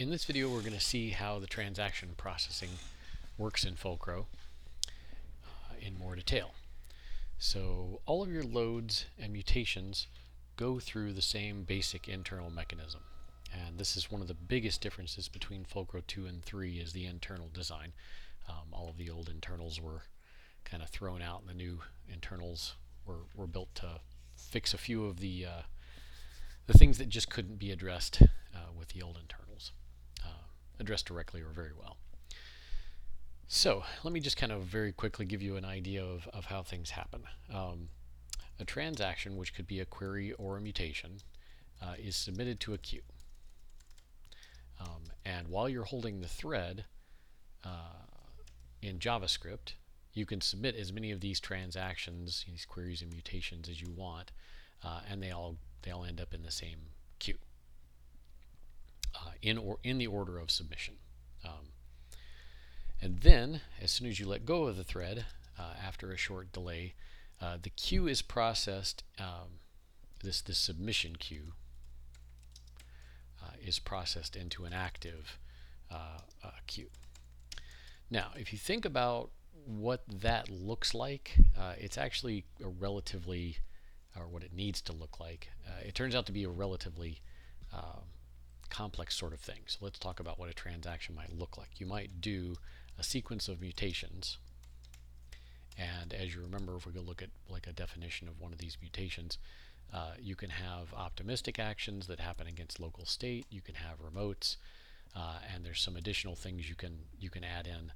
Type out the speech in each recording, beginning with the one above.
In this video, we're going to see how the transaction processing works in Fulcro in more detail. So all of your loads and mutations go through the same basic internal mechanism. And this is one of the biggest differences between Fulcro 2 and 3 is the internal design. All of the old internals were kind of thrown out, and the new internals were built to fix a few of the things that just couldn't be addressed with the old internals, addressed directly or very well. So let me just kind of very quickly give you an idea of how things happen. A transaction, which could be a query or a mutation, is submitted to a queue. And while you're holding the thread in JavaScript, you can submit as many of these transactions, these queries and mutations as you want, and they all end up in the same queue in the order of submission. And then, as soon as you let go of the thread, after a short delay, the queue is processed. This submission queue is processed into an active queue. Now, if you think about what that looks like, it's actually a relatively, or what it needs to look like. It turns out to be a relatively complex sort of thing. So let's talk about what a transaction might look like. You might do a sequence of mutations, and as you remember, if we go look at like a definition of one of these mutations, you can have optimistic actions that happen against local state. You can have remotes, and there's some additional things you can add in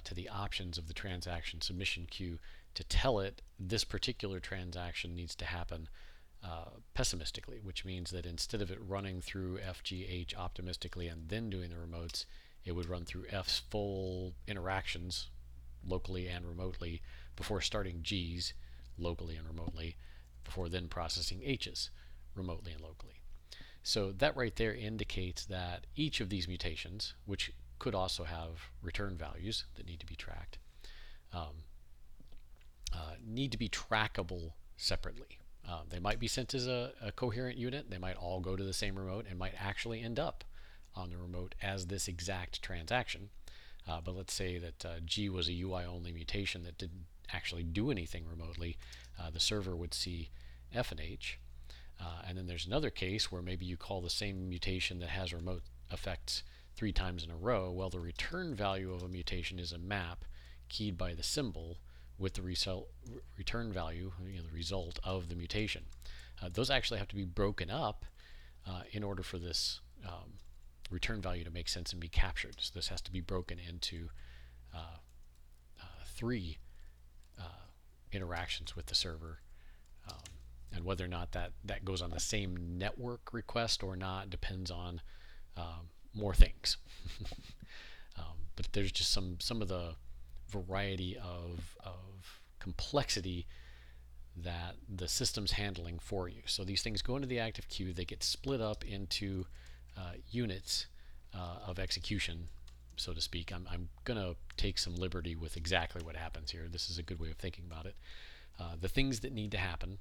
to the options of the transaction submission queue to tell it this particular transaction needs to happen pessimistically, which means that instead of it running through FGH optimistically and then doing the remotes, it would run through F's full interactions locally and remotely before starting G's locally and remotely, before then processing H's remotely and locally. So that right there indicates that each of these mutations, which could also have return values that need to be tracked, need to be trackable separately. They might be sent as a coherent unit. They might all go to the same remote and might actually end up on the remote as this exact transaction. But let's say that G was a UI only mutation that didn't actually do anything remotely. The server would see F and H. And then there's another case where maybe you call the same mutation that has remote effects 3 times in a row. Well, the return value of a mutation is a map keyed by the symbol with the return value, the result of the mutation. Those actually have to be broken up in order for this return value to make sense and be captured. So this has to be broken into 3 interactions with the server. And whether or not that goes on the same network request or not depends on more things. But there's just some of the variety of complexity that the system's handling for you. So these things go into the active queue. They get split up into units of execution, so to speak. I'm going to take some liberty with exactly what happens here. This is a good way of thinking about it. The things that need to happen,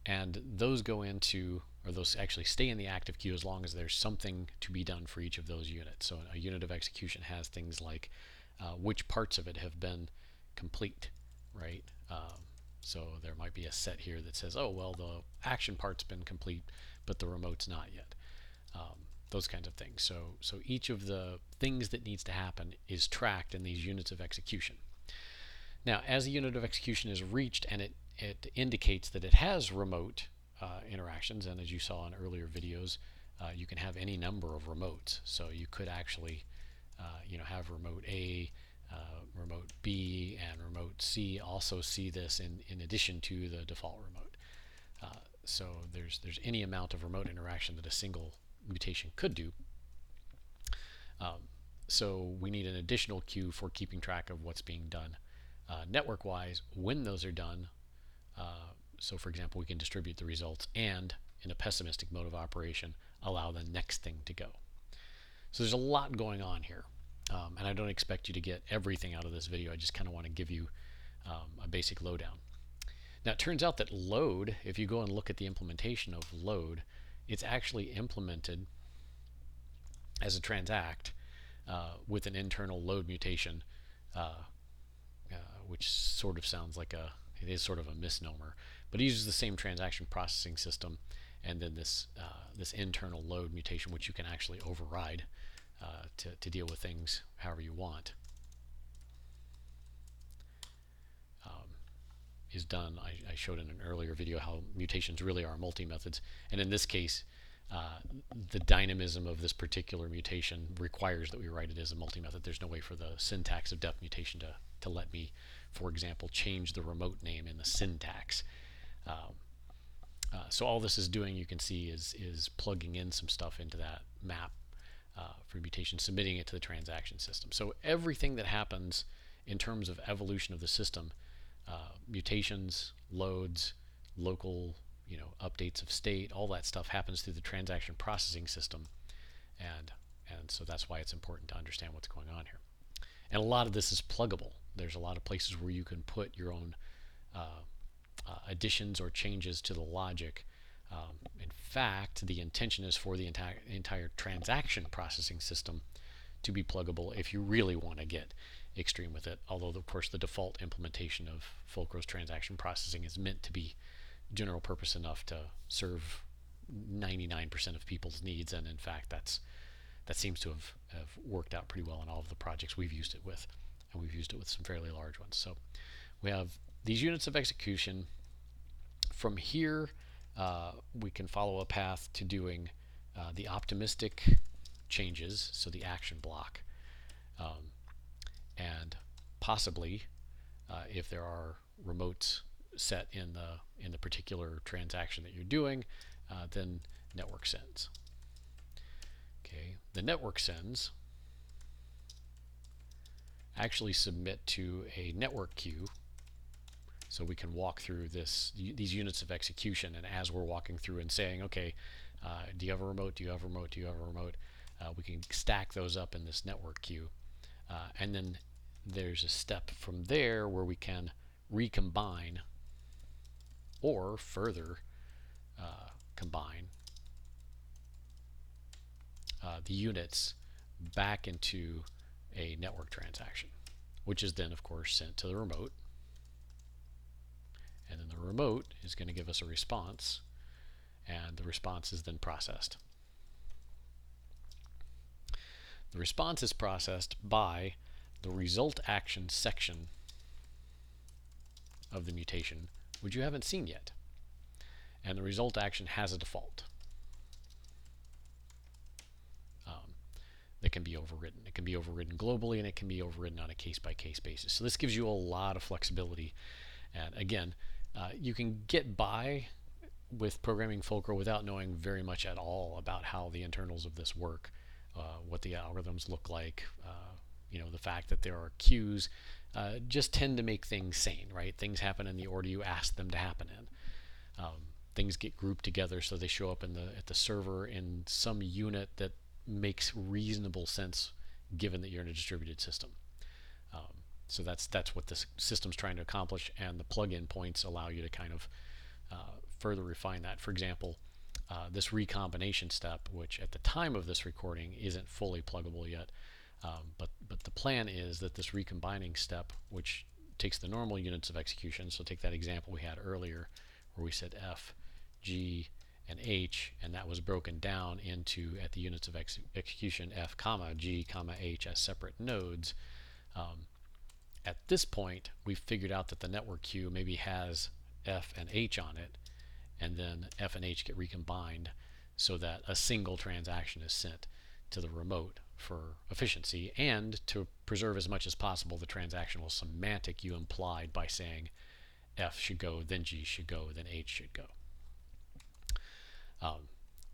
and those go into, or those actually stay in the active queue as long as there's something to be done for each of those units. So a unit of execution has things like which parts of it have been complete, right? So there might be a set here that says, oh, well, the action part's been complete, but the remote's not yet. Those kinds of things. So each of the things that needs to happen is tracked in these units of execution. Now, as a unit of execution is reached and it indicates that it has remote interactions, and as you saw in earlier videos, you can have any number of remotes. So you could actually have remote A, remote B, and remote C also see this in addition to the default remote. So there's any amount of remote interaction that a single mutation could do. So we need an additional queue for keeping track of what's being done network-wise when those are done. So for example, we can distribute the results and, in a pessimistic mode of operation, allow the next thing to go. So there's a lot going on here. And I don't expect you to get everything out of this video. I just kind of want to give you a basic lowdown. Now, it turns out that load, if you go and look at the implementation of load, it's actually implemented as a transact with an internal load mutation, uh, which sort of sounds like it is sort of a misnomer, but it uses the same transaction processing system, and then this internal load mutation, which you can actually override to deal with things however you want, is done. I showed in an earlier video how mutations really are multi-methods, and in this case, the dynamism of this particular mutation requires that we write it as a multi-method. There's no way for the syntax of depth mutation to let me, for example, change the remote name in the syntax. So all this is doing, you can see, is plugging in some stuff into that map for mutation, submitting it to the transaction system. So everything that happens in terms of evolution of the system, mutations, loads, local updates of state, all that stuff happens through the transaction processing system, and so that's why it's important to understand what's going on here. And a lot of this is pluggable. There's a lot of places where you can put your own additions or changes to the logic. In fact, the intention is for the entire transaction processing system to be pluggable if you really want to get extreme with it. Although, of course, the default implementation of Fulcro's transaction processing is meant to be general purpose enough to serve 99% of people's needs, and in fact, that seems to have worked out pretty well in all of the projects we've used it with, and we've used it with some fairly large ones. So we have these units of execution. From here, we can follow a path to doing the optimistic changes, so the action block, and possibly, if there are remotes set in the particular transaction that you're doing, then network sends. Okay, the network sends actually submit to a network queue, so we can walk through these units of execution, and as we're walking through and saying, okay, do you have a remote, do you have a remote, do you have a remote, we can stack those up in this network queue, and then there's a step from there where we can recombine or further combine the units back into a network transaction, which is then, of course, sent to the remote. And then the remote is going to give us a response, and the response is then processed. The response is processed by the result action section of the mutation, which you haven't seen yet. And the result action has a default that can be overridden. It can be overridden globally, and it can be overridden on a case-by-case basis. So this gives you a lot of flexibility. And again, you can get by with programming Fulcro without knowing very much at all about how the internals of this work, what the algorithms look like. The fact that there are queues just tend to make things sane, right? Things happen in the order you ask them to happen in. Things get grouped together so they show up at the server in some unit that makes reasonable sense given that you're in a distributed system. So that's what this system's trying to accomplish, and the plug-in points allow you to kind of further refine that. For example, this recombination step, which at the time of this recording isn't fully pluggable yet, but the plan is that this recombining step, which takes the normal units of execution, so take that example we had earlier where we said F, G, and H, and that was broken down into, at the units of execution, F, comma, G, comma, H as separate nodes. At this point, we've figured out that the network queue maybe has F and H on it, and then F and H get recombined so that a single transaction is sent to the remote for efficiency, and to preserve as much as possible the transactional semantic you implied by saying F should go, then G should go, then H should go.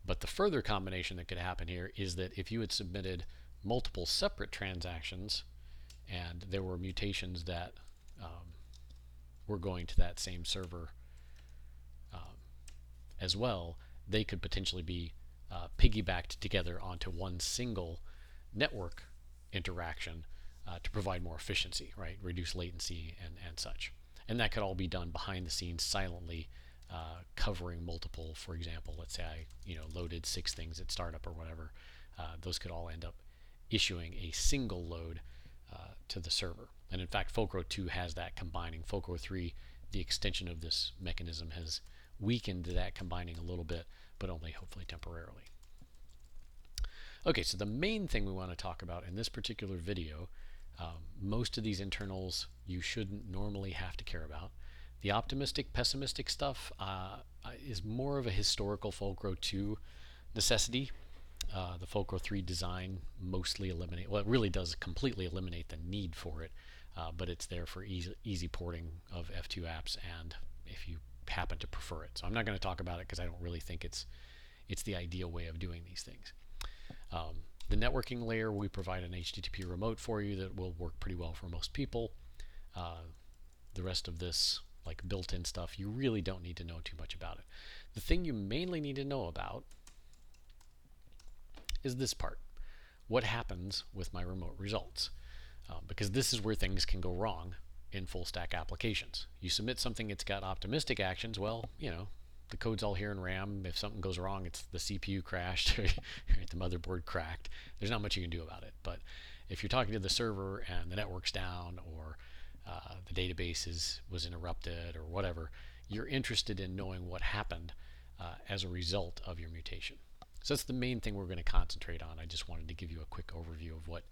But the further combination that could happen here is that if you had submitted multiple separate transactions and there were mutations that were going to that same server as well, they could potentially be piggybacked together onto one single network interaction to provide more efficiency, right? Reduce latency and such. And that could all be done behind the scenes silently, covering multiple. For example, let's say I loaded 6 things at startup or whatever. those could all end up issuing a single load to the server. And in fact, Fulcro 2 has that combining. Fulcro 3, the extension of this mechanism, has weakened that combining a little bit, but only hopefully temporarily. Okay, so the main thing we want to talk about in this particular video, most of these internals you shouldn't normally have to care about. The optimistic, pessimistic stuff is more of a historical Fulcro 2 necessity. The Fulcro 3 design mostly eliminate, well, it really does completely eliminate the need for it, but it's there for easy porting of F2 apps, and if you happen to prefer it. So I'm not going to talk about it because I don't really think it's the ideal way of doing these things. The networking layer, we provide an HTTP remote for you that will work pretty well for most people. The rest of this, like built-in stuff, you really don't need to know too much about it. The thing you mainly need to know about is this part. What happens with my remote results? Because this is where things can go wrong in full stack applications. You submit something that's got optimistic actions, well, you know, the code's all here in RAM. If something goes wrong, it's the CPU crashed, the motherboard cracked. There's not much you can do about it. But if you're talking to the server and the network's down, or the database was interrupted, or whatever, you're interested in knowing what happened as a result of your mutation. So that's the main thing we're going to concentrate on. I just wanted to give you a quick overview of what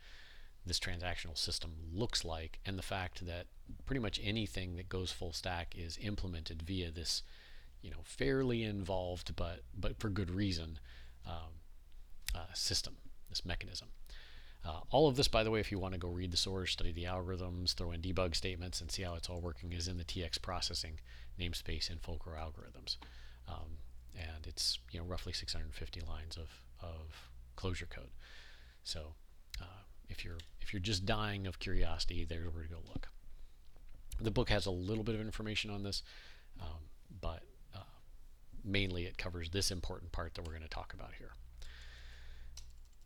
this transactional system looks like, and the fact that pretty much anything that goes full stack is implemented via this, you know, fairly involved but for good reason system, this mechanism. All of this, by the way, if you want to go read the source, study the algorithms, throw in debug statements, and see how it's all working, is in the TX processing namespace in Fulcro algorithms. And it's, you know, roughly 650 lines of closure code. So if you're just dying of curiosity, there's where to go look. The book has a little bit of information on this, but mainly it covers this important part that we're going to talk about here.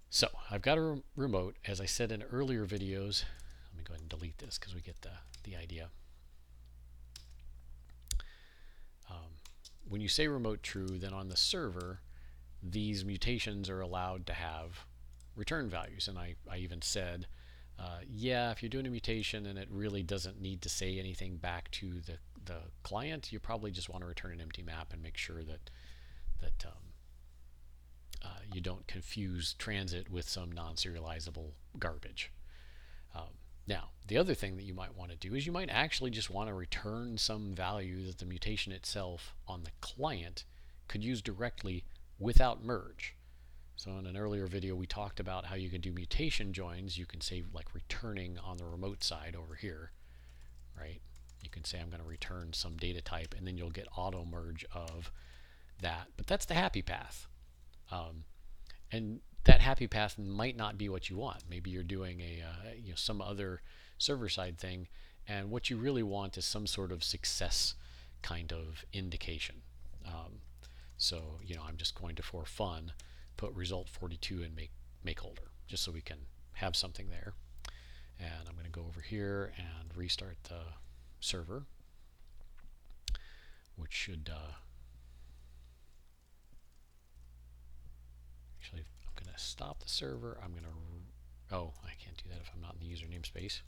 So I've got a remote, as I said in earlier videos. Let me go ahead and delete this because we get the idea. When you say remote true, then on the server, these mutations are allowed to have return values. And I even said, yeah, if you're doing a mutation and it really doesn't need to say anything back to the client, you probably just want to return an empty map and make sure that you don't confuse transit with some non-serializable garbage. Now, the other thing that you might want to do is you might actually just want to return some value that the mutation itself on the client could use directly without merge. So in an earlier video, we talked about how you can do mutation joins. You can say, like, returning on the remote side over here, right? You can say, I'm going to return some data type, and then you'll get auto merge of that. But that's the happy path. And that happy path might not be what you want. Maybe you're doing some other server-side thing, and what you really want is some sort of success kind of indication. So, you know, I'm just going to, for fun, put result 42 and make holder, just so we can have something there. And I'm going to go over here and restart the server, which should actually, I'm going to stop the server. I'm going to, oh, I can't do that if I'm not in the user namespace.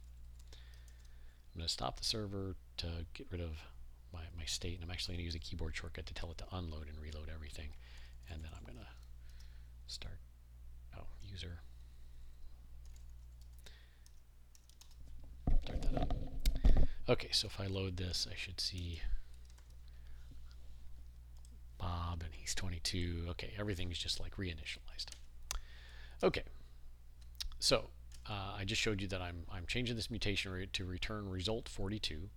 I'm going to stop the server to get rid of my state, and I'm actually going to use a keyboard shortcut to tell it to unload and reload everything. And then I'm going to start, user. Start that up. Okay, so if I load this, I should see Bob, and he's 22. Okay, everything's just like reinitialized. Okay, so I just showed you that I'm changing this mutation rate to return result 42.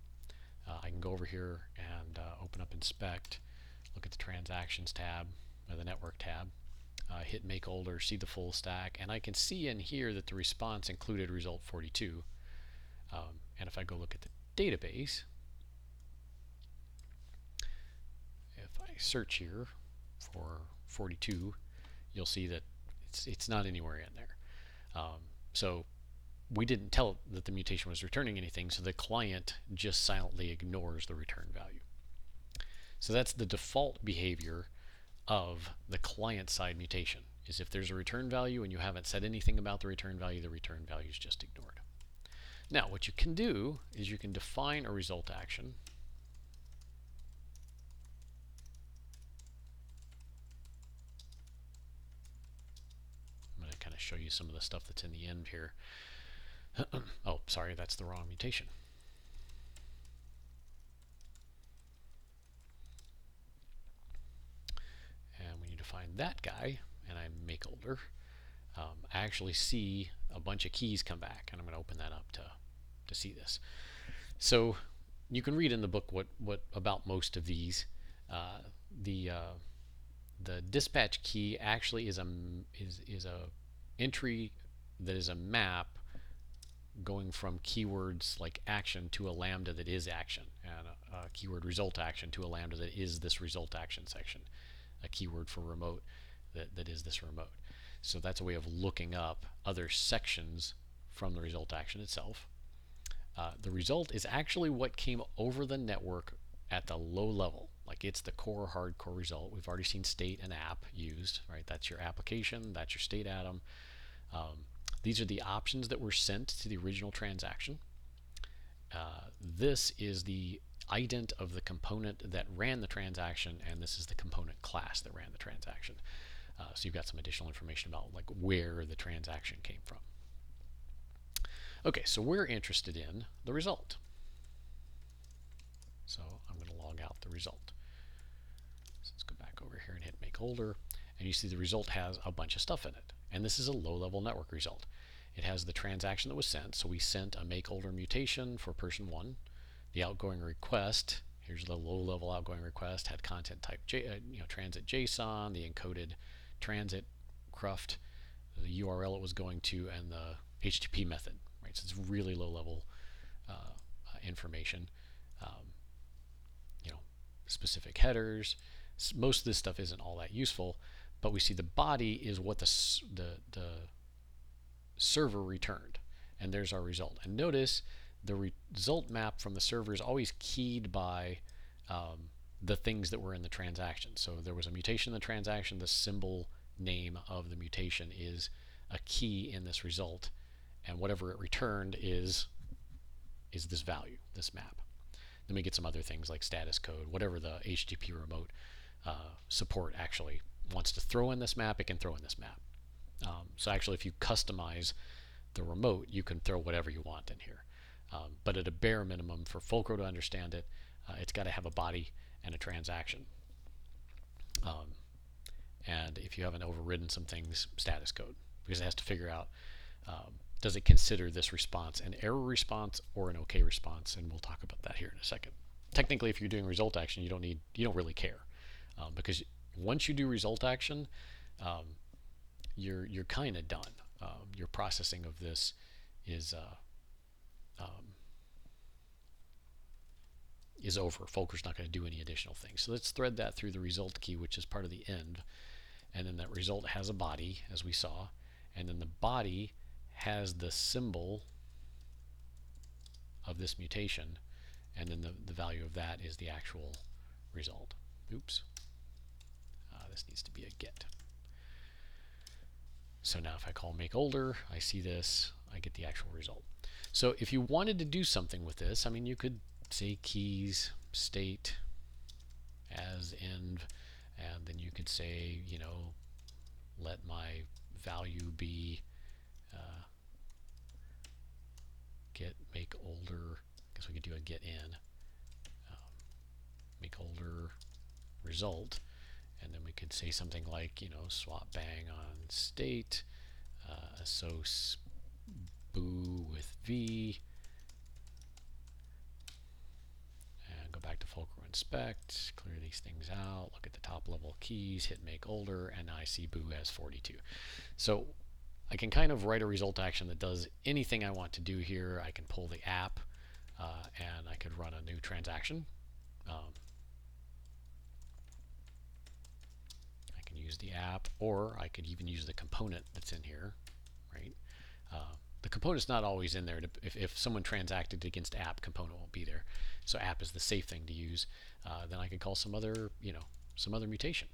I can go over here and open up inspect, look at the transactions tab, or the network tab, hit make holder, see the full stack, and I can see in here that the response included result 42. And if I go look at the database, if I search here for 42, you'll see that it's not anywhere in there. So we didn't tell it that the mutation was returning anything, so the client just silently ignores the return value. So that's the default behavior of the client-side mutation. is if there's a return value and you haven't said anything about the return value is just ignored. Now, what you can do is you can define a result action. I'm going to kind of show you some of the stuff that's in the end here. Oh, sorry, that's the wrong mutation. And when you define that guy, and I make older, I actually see a bunch of keys come back, and I'm going to open that up to see this. So you can read in the book what about most of these. The dispatch key actually is a entry that is a map going from keywords like action to a lambda that is action, and a keyword result action to a lambda that is this result action section, a keyword for remote that is this remote. So that's a way of looking up other sections from the result action itself. The result is actually what came over the network at the low level. Like, it's the core hardcore result. We've already seen state and app used, right? That's your application, that's your state atom. These are the options that were sent to the original transaction. This is the ident of the component that ran the transaction, and this is the component class that ran the transaction. So you've got some additional information about like where the transaction came from. Okay, so we're interested in the result. So I'm going to log out the result. So let's go back over here and hit make older, and you see the result has a bunch of stuff in it. And this is a low-level network result. It has the transaction that was sent, so we sent a make older mutation for person 1. The outgoing request, here's the low-level outgoing request, had content type transit JSON, the encoded transit cruft, the URL it was going to, and the HTTP method. Right, so it's really low-level information. Specific headers. Most of this stuff isn't all that useful, but we see the body is what the server returned, and there's our result. And notice the result map from the server is always keyed by the things that were in the transaction. So there was a mutation in the transaction. The symbol name of the mutation is a key in this result, and whatever it returned is this value, this map. Then we get some other things like status code, whatever the HTTP remote support actually wants to throw in this map, it can throw in this map. So actually, if you customize the remote, you can throw whatever you want in here. But at a bare minimum, for Fulcro to understand it, it's got to have a body and a transaction. And if you haven't overridden some things, status code, because it has to figure out, does it consider this response an error response or an OK response? And we'll talk about that here in a second. Technically, if you're doing result action, you don't really care, because once you do result action, you're kind of done. Your processing of this is over. Fulcro's not going to do any additional things. So let's thread that through the result key, which is part of the end, and then that result has a body, as we saw, and then the body has the symbol of this mutation, and then the value of that is the actual result. Oops. This needs to be a get. So now if I call make older, I see this, I get the actual result. So if you wanted to do something with this, I mean, you could say keys state as env, and then you could say, let my value be get make older. I guess we could do a get in, make older result, and then we could say something like, swap bang on state, assoc boo with v, and go back to Fulcro inspect, clear these things out, look at the top level keys, hit make older, and now I see boo has 42. So I can kind of write a result action that does anything I want to do here. I can pull the app, and I could run a new transaction. I can use the app, or I could even use the component that's in here, right? The component's not always in there. If someone transacted against app, component won't be there. So app is the safe thing to use. Then I could call some other mutation.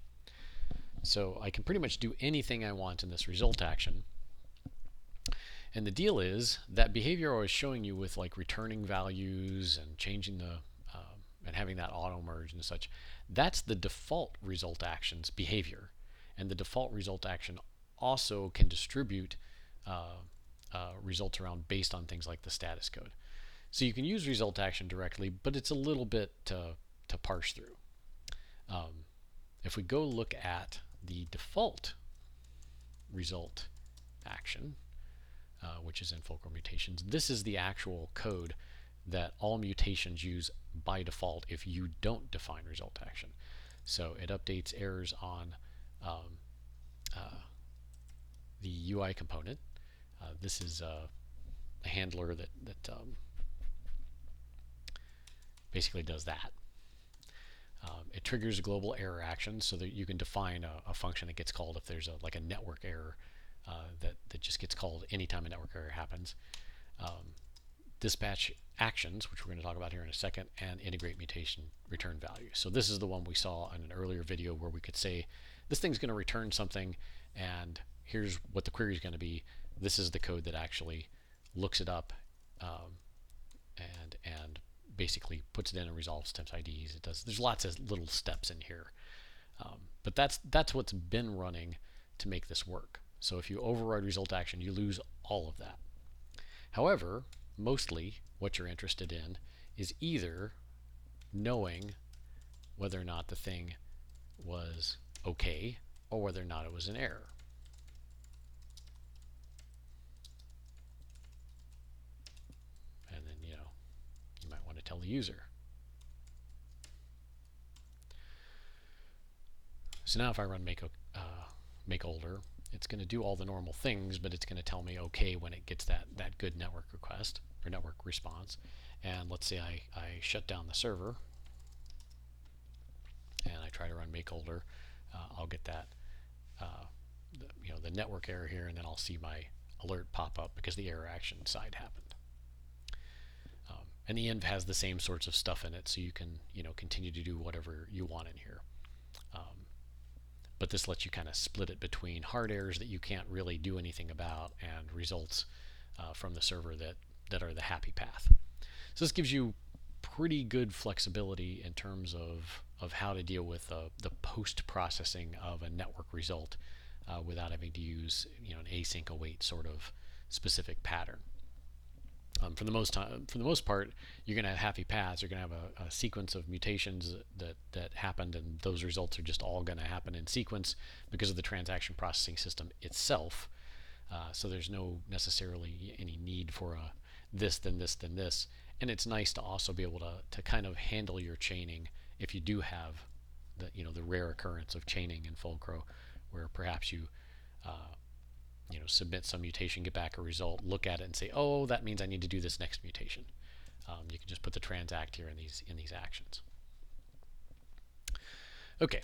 So I can pretty much do anything I want in this result action. And the deal is that behavior I was showing you with like returning values and changing the and having that auto merge and such, that's the default result action's behavior. And the default result action also can distribute results around based on things like the status code. So you can use result action directly, but it's a little bit to parse through. If we go look at the default result action, which is in Fulcro Mutations, this is the actual code that all mutations use by default if you don't define result action. So it updates errors on the UI component. This is a handler that basically does that. It triggers global error actions so that you can define a function that gets called if there's like a network error that just gets called anytime a network error happens. Dispatch actions, which we're going to talk about here in a second, and integrate mutation return value. So this is the one we saw in an earlier video where we could say this thing's going to return something, and here's what the query is going to be. This is the code that actually looks it up and basically puts it in and resolves temps IDs. It does. There's lots of little steps in here, but that's what's been running to make this work. So if you override result action, you lose all of that. However, mostly what you're interested in is either knowing whether or not the thing was okay or whether or not it was an error. And then, you might want to tell the user. So now if I run make older, it's going to do all the normal things, but it's going to tell me okay when it gets that good network request or network response. And let's say I shut down the server and I try to run make older, I'll get that the network error here, and then I'll see my alert pop up because the error action side happened. And the env has the same sorts of stuff in it, so you can continue to do whatever you want in here. But this lets you kind of split it between hard errors that you can't really do anything about and results from the server that are the happy path. So this gives you pretty good flexibility in terms of how to deal with the post-processing of a network result without having to use an async await sort of specific pattern. For the most part, you're going to have happy paths. You're going to have a sequence of mutations that happened, and those results are just all going to happen in sequence because of the transaction processing system itself. So there's no necessarily any need for a this, then this, then this. And it's nice to also be able to kind of handle your chaining if you do have the rare occurrence of chaining in Fulcro, where perhaps you submit some mutation, get back a result, look at it, and say, oh, that means I need to do this next mutation. You can just put the transact here in these actions. Okay,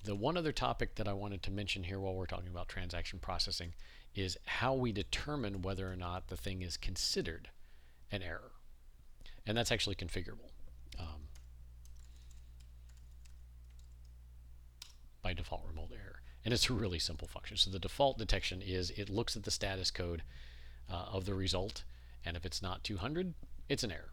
the one other topic that I wanted to mention here while we're talking about transaction processing is how we determine whether or not the thing is considered an error. And that's actually configurable. By default remote error. And it's a really simple function. So the default detection is it looks at the status code of the result, and if it's not 200, it's an error.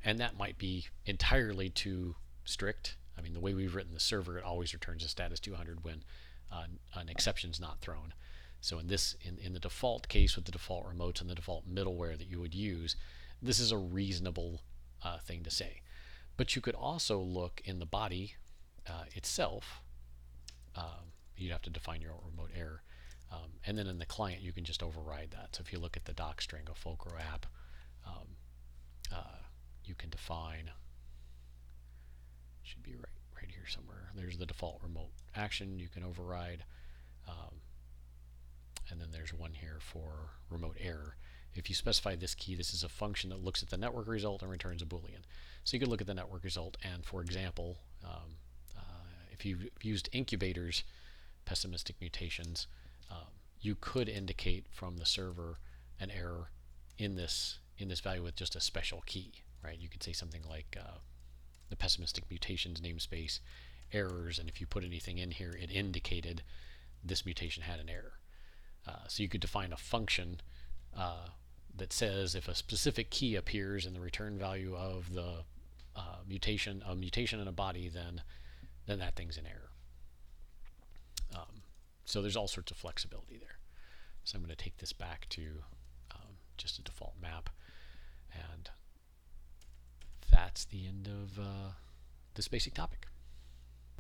And that might be entirely too strict. I mean, the way we've written the server, it always returns a status 200 when an exception is not thrown. So in the default case with the default remotes and the default middleware that you would use, this is a reasonable thing to say. But you could also look in the body itself. You'd have to define your remote error. And then in the client, you can just override that. So if you look at the doc string of Fulcro app, you can define, should be right here somewhere. There's the default remote action you can override. And then there's one here for remote error. If you specify this key, this is a function that looks at the network result and returns a Boolean. So you could look at the network result, and for example, if you've used incubators, pessimistic mutations, you could indicate from the server an error in this value with just a special key, right? You could say something like the pessimistic mutations namespace, errors, and if you put anything in here, it indicated this mutation had an error. So you could define a function that says if a specific key appears in the return value of the mutation in a body, then that thing's an error. So there's all sorts of flexibility there. So I'm going to take this back to just a default map, and that's the end of this basic topic.